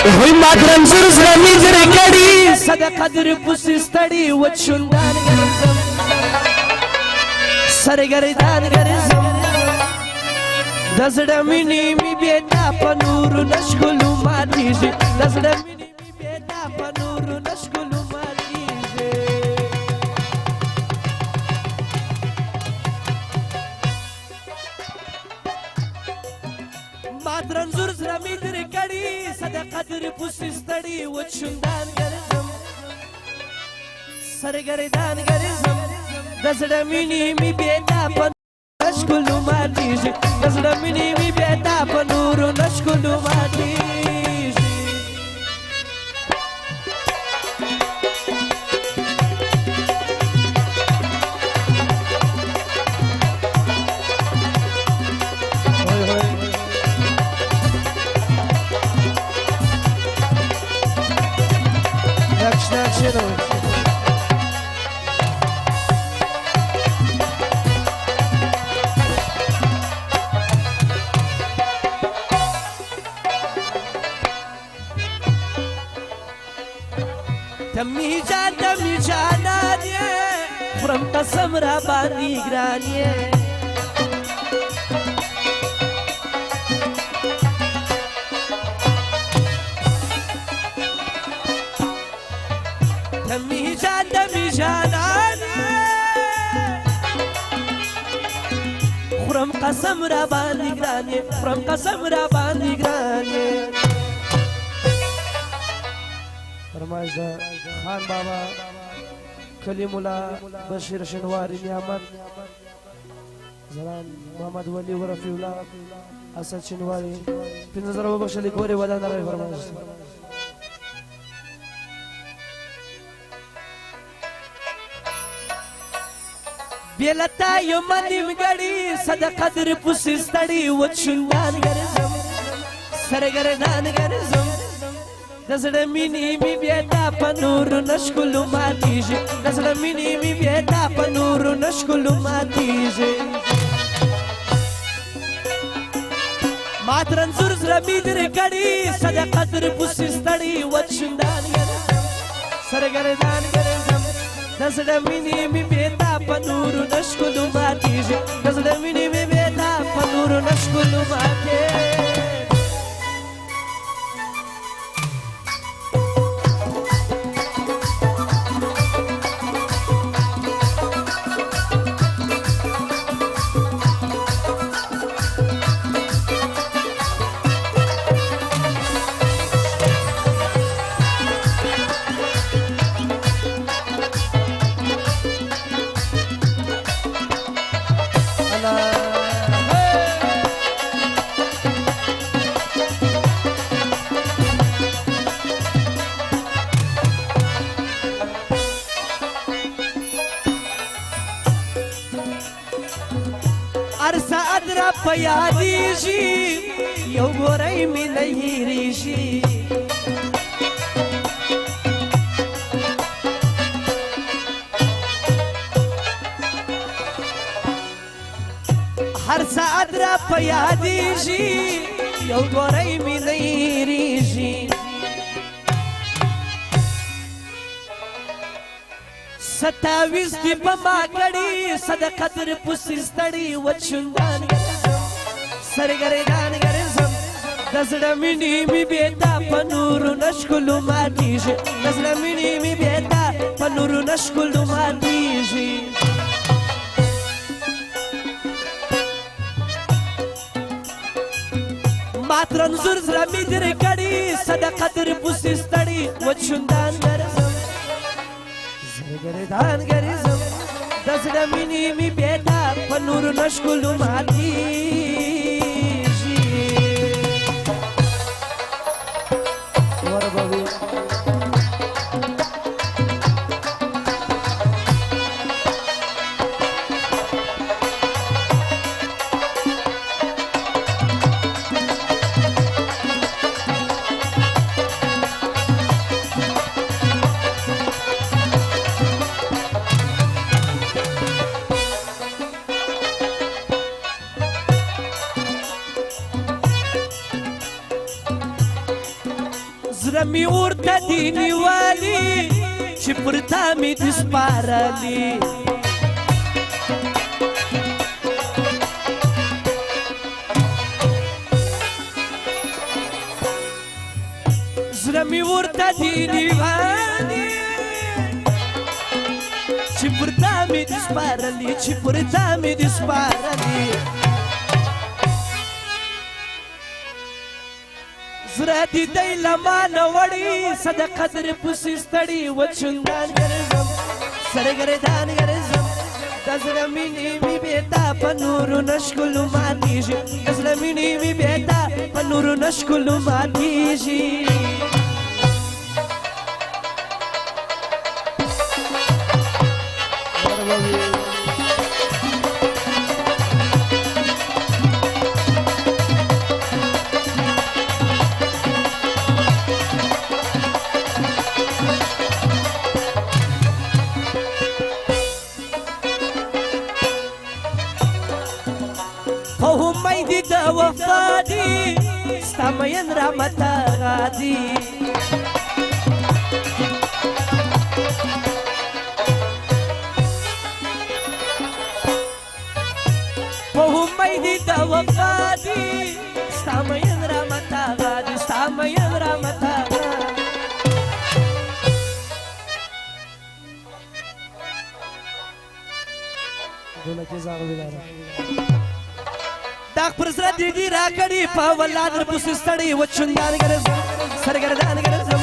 وی مادرم زر زرمی در کڑی صدقه در پوسستڑی وچندان گرزم سرگردان گرزم دزڑا منی می بیتا پنور نشکلو ماتیجی دزڑا منی می بیتا پنور نشکلو ماتیجی مادرم زر زرمی در کڑی صدقه در پوسستڑی وچندان گرزم سرگردان گرزم دزڑا منی می بیتا پنور نشکلو ماتیجی دزڑا منی می بیتا پنور نشکلو ماتیجی دمی جانانیه خورم قسم را باندی گرانیه دمی جانانیه خورم قسم را باندی گرانیه خورم قسم را باندی گرانیه فرمایش دا خان بابا کلیم الله بشیر شنواری نعمت زران محمد ولی و رفیع الله اسد شنواری پنځه زره وبخښلې ګورې ودان راوي فرمایش بیلتا یو منیم گړی صدقه در پوسستړی وچندان ګرځم سرګردان ګرځم دزڑا منی می بیتا پنور نشکلو ماتیجی دزڑا منی می بیتا پنور نشکلو ماتیجی ماترن زر زرمی در کڑی صدقه در پوسستڑی وچندان گرزم سرگردان گرزم دزڑا منی می بیتا پنور نشکلو ماتیجی دزڑا منی می بیتا پنور نشکلو ماتیجی ارسا ادرا پیادیشی یو گوری می نہیں ریشی ہر سا ادرا پیادیشی یو گوری می نہیں ریشی ستاویس دی پما کڑی صدقه در پوسستړی وچندان گرزم سرګردان گرزم دزړه منی می بیتا پنور نشکلو ماتیجی دزړه منی می بیتا پنور نشکلو ماتیجی ماترن زر زرمی در کڑی صدقه در پوسستړی وچندان گرزم سرګردان گرزم دزړه منی می بیتا پنور نشکلو ماتیجی زړه مې ورته دی نیولي چې پر تا مې دي سپارلي زړه مې ورته دی نیولي چې پر تا مې دي سپارلي چې پر تا مې دي سپارلي زړه دې دی له مانه وړي څه د قدر پسې ستړي وچندان ګرځم سرګردان ګرځم د زړه مینې مې بېتا په نورو نه ښکلو ماتېږي د زړه مینې مې بېتا په نورو نه ښکلو ماتېږي امید د وفا دی ستا مین رحمته غادي په امید د وفا دی ستا مین رحمته غادي ستا مین رحمته غادي دونه کې زاغ ویلاره داغ پر زړه دې دي راکړي په ولادر پسې ستړي وچندان ګرځم سرګردان ګرځم